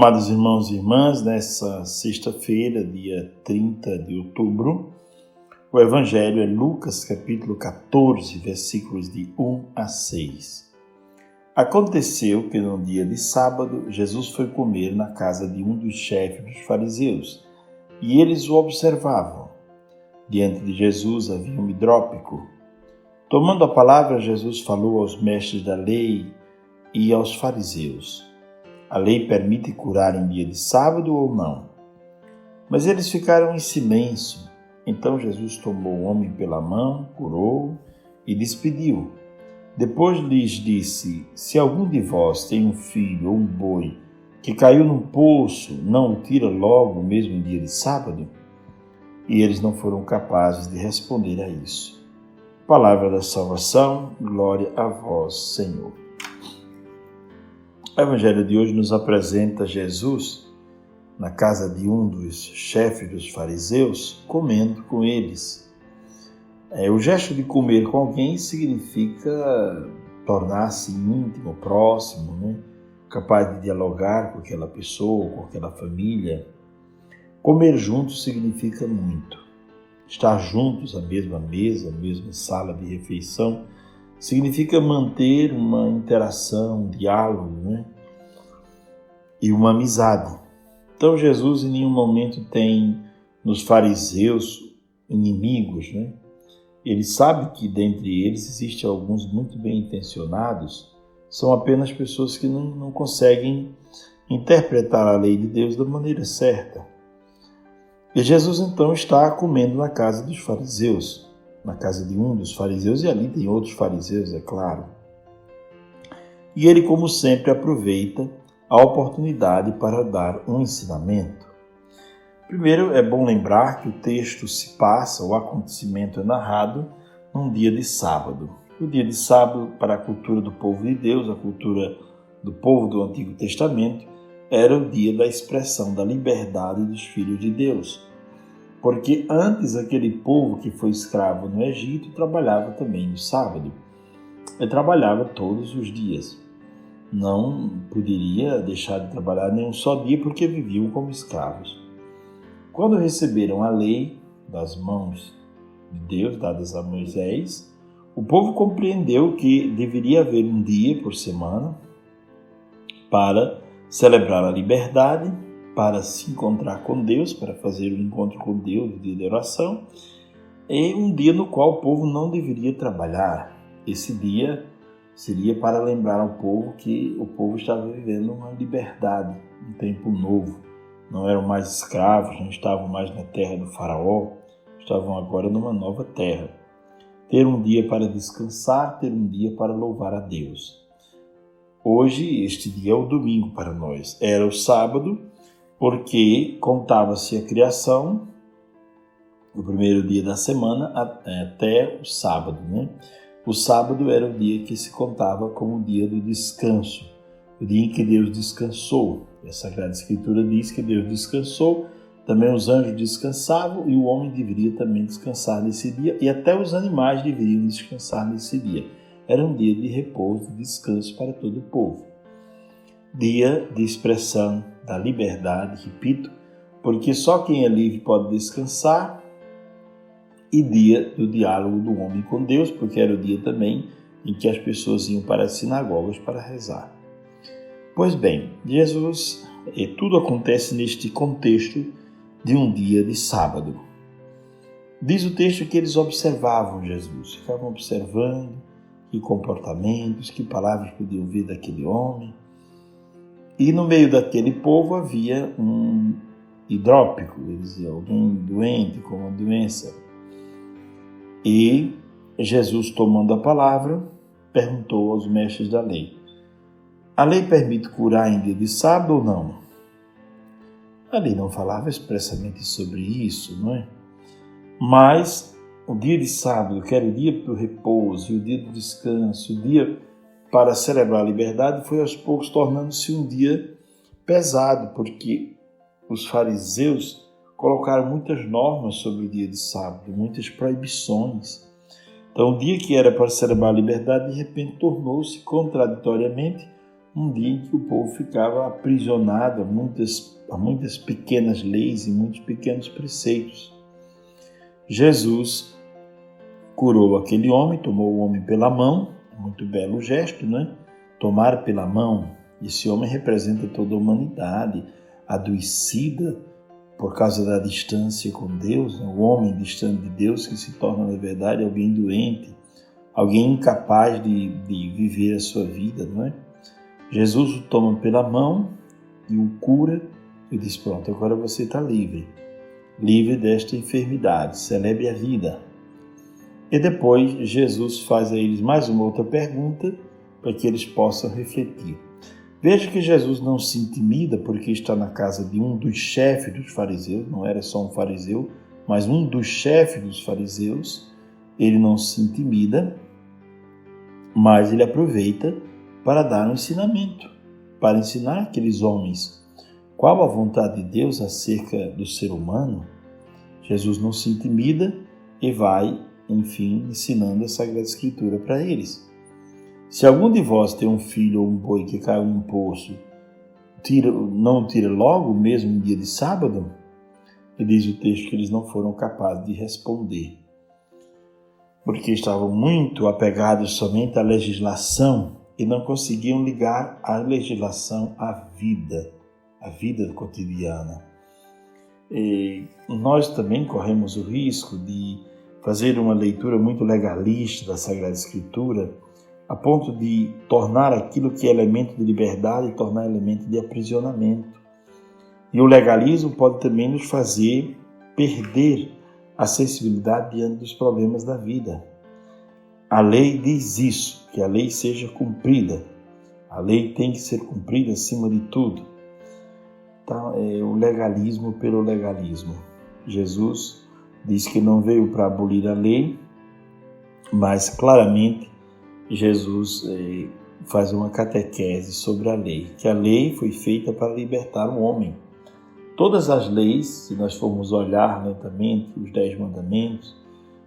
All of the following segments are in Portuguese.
Amados irmãos e irmãs, nessa sexta-feira, dia 30 de outubro, o Evangelho é Lucas, capítulo 14, versículos de 1 a 6. Aconteceu que no dia de sábado, Jesus foi comer na casa de um dos chefes dos fariseus, e eles o observavam. Diante de Jesus havia um hidrópico. Tomando a palavra, Jesus falou aos mestres da lei e aos fariseus. A lei permite curar em dia de sábado ou não? Mas eles ficaram em silêncio. Então Jesus tomou o homem pela mão, curou-o e despediu. Depois lhes disse: se algum de vós tem um filho ou um boi que caiu num poço, não o tira logo, mesmo em dia de sábado? E eles não foram capazes de responder a isso. Palavra da salvação, glória a vós, Senhor. O Evangelho de hoje nos apresenta Jesus na casa de um dos chefes dos fariseus, comendo com eles. O gesto de comer com alguém significa tornar-se íntimo, próximo, capaz de dialogar com aquela pessoa, com aquela família. Comer juntos significa muito. Estar juntos à mesma mesa, à mesma sala de refeição, significa manter uma interação, um diálogo, e uma amizade. Então Jesus em nenhum momento tem nos fariseus inimigos. Ele sabe que dentre eles existem alguns muito bem intencionados, são apenas pessoas que não conseguem interpretar a lei de Deus da maneira certa. E Jesus então está comendo na casa dos fariseus, na casa de um dos fariseus, e ali tem outros fariseus, é claro. E ele, como sempre, aproveita a oportunidade para dar um ensinamento. Primeiro, é bom lembrar que o texto se passa, o acontecimento é narrado num dia de sábado. O dia de sábado, para a cultura do povo de Deus, a cultura do povo do Antigo Testamento, era o dia da expressão da liberdade dos filhos de Deus. Porque antes aquele povo que foi escravo no Egito trabalhava também no sábado. Ele trabalhava todos os dias. Não poderia deixar de trabalhar nenhum só dia porque viviam como escravos. Quando receberam a lei das mãos de Deus, dadas a Moisés, o povo compreendeu que deveria haver um dia por semana para celebrar a liberdade, para se encontrar com Deus, para fazer o encontro com Deus, o dia de oração, e um dia no qual o povo não deveria trabalhar. Esse dia seria para lembrar ao povo que o povo estava vivendo uma liberdade, um tempo novo. Não eram mais escravos, não estavam mais na terra do faraó, estavam agora numa nova terra. Ter um dia para descansar, ter um dia para louvar a Deus. Hoje, este dia é o domingo para nós. Era o sábado, porque contava-se a criação, o primeiro dia da semana, até o sábado, O sábado era o dia que se contava como o dia do descanso, o dia em que Deus descansou. A Sagrada Escritura diz que Deus descansou, também os anjos descansavam e o homem deveria também descansar nesse dia, e até os animais deveriam descansar nesse dia. Era um dia de repouso, de descanso para todo o povo. Dia de expressão da liberdade, repito, porque só quem é livre pode descansar, e dia do diálogo do homem com Deus, porque era o dia também em que as pessoas iam para as sinagogas para rezar. Pois bem, tudo acontece neste contexto de um dia de sábado. Diz o texto que eles observavam Jesus, ficavam observando que comportamentos, que palavras podiam vir daquele homem. E no meio daquele povo havia um hidrópico, alguém doente com uma doença. E Jesus, tomando a palavra, perguntou aos mestres da lei: a lei permite curar em dia de sábado ou não? A lei não falava expressamente sobre isso, Mas o dia de sábado, que era o dia do repouso, o dia do descanso, o dia para celebrar a liberdade, foi aos poucos tornando-se um dia pesado, porque os fariseus colocaram muitas normas sobre o dia de sábado, muitas proibições. Então, o dia que era para celebrar a liberdade, de repente tornou-se contraditoriamente um dia em que o povo ficava aprisionado a muitas pequenas leis e muitos pequenos preceitos. Jesus curou aquele homem, tomou o homem pela mão, muito belo gesto, né? Tomar pela mão, esse homem representa toda a humanidade, adoecida por causa da distância com Deus, né? O homem distante de Deus que se torna, na verdade, alguém doente, alguém incapaz de viver a sua vida, não é? Jesus o toma pela mão e o cura e diz, pronto, agora você está livre desta enfermidade, celebre a vida. E depois Jesus faz a eles mais uma outra pergunta para que eles possam refletir. Veja que Jesus não se intimida porque está na casa de um dos chefes dos fariseus, não era só um fariseu, mas um dos chefes dos fariseus. Ele não se intimida, mas ele aproveita para dar um ensinamento, para ensinar aqueles homens qual a vontade de Deus acerca do ser humano. Jesus não se intimida e vai, enfim, ensinando a Sagrada Escritura para eles. Se algum de vós tem um filho ou um boi que caiu num poço, não o tira logo, mesmo no dia de sábado? E diz o texto que eles não foram capazes de responder, porque estavam muito apegados somente à legislação e não conseguiam ligar a legislação à vida cotidiana. E nós também corremos o risco de fazer uma leitura muito legalista da Sagrada Escritura, a ponto de tornar aquilo que é elemento de liberdade, tornar elemento de aprisionamento. E o legalismo pode também nos fazer perder a sensibilidade diante dos problemas da vida. A lei diz isso, que a lei seja cumprida. A lei tem que ser cumprida acima de tudo. Então, é o legalismo pelo legalismo. Jesus diz que não veio para abolir a lei, mas claramente Jesus faz uma catequese sobre a lei, que a lei foi feita para libertar o homem. Todas as leis, se nós formos olhar lentamente, os 10 mandamentos,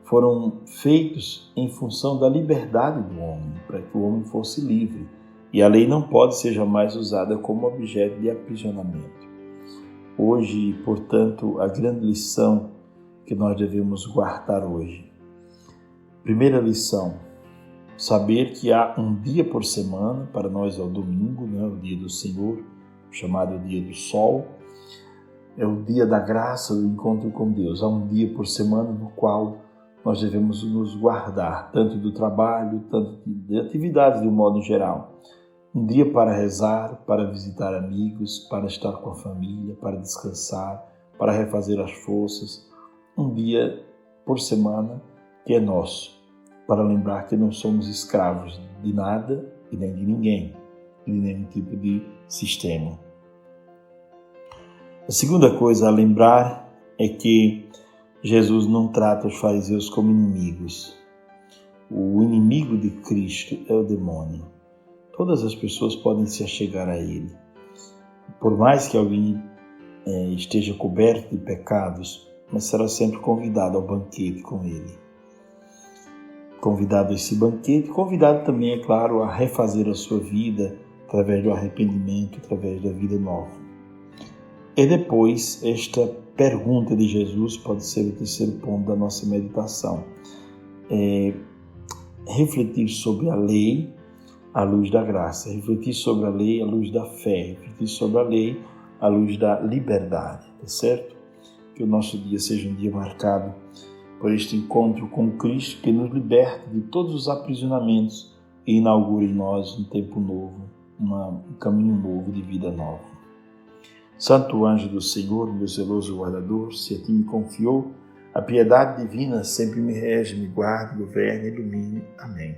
foram feitos em função da liberdade do homem, para que o homem fosse livre. E a lei não pode ser jamais usada como objeto de aprisionamento. Hoje, portanto, a grande lição que nós devemos guardar hoje. Primeira lição, saber que há um dia por semana, para nós é o domingo, né, o dia do Senhor, chamado dia do sol, é o dia da graça, do encontro com Deus. Há um dia por semana no qual nós devemos nos guardar, tanto do trabalho, tanto de atividades de um modo geral. Um dia para rezar, para visitar amigos, para estar com a família, para descansar, para refazer as forças. Um dia por semana que é nosso, para lembrar que não somos escravos de nada e nem de ninguém, de nenhum tipo de sistema. A segunda coisa a lembrar é que Jesus não trata os fariseus como inimigos. O inimigo de Cristo é o demônio. Todas as pessoas podem se achegar a ele. Por mais que alguém esteja coberto de pecados, mas será sempre convidado ao banquete com ele. Convidado a esse banquete, convidado também, é claro, a refazer a sua vida através do arrependimento, através da vida nova. E depois, esta pergunta de Jesus pode ser o terceiro ponto da nossa meditação. Refletir sobre a lei à luz da graça, refletir sobre a lei à luz da fé, refletir sobre a lei à luz da liberdade, tá certo? Que o nosso dia seja um dia marcado por este encontro com Cristo, que nos liberte de todos os aprisionamentos e inaugure em nós um tempo novo, um caminho novo de vida nova. Santo anjo do Senhor, meu zeloso guardador, se a ti me confiou, a piedade divina sempre me rege, me guarde, governe e ilumine. Amém.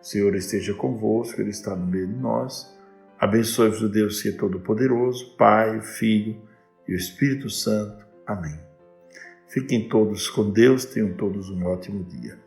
O Senhor esteja convosco, Ele está no meio de nós. Abençoe-vos o Deus que é todo-poderoso, Pai, Filho e o Espírito Santo. Amém. Fiquem todos com Deus, tenham todos um ótimo dia.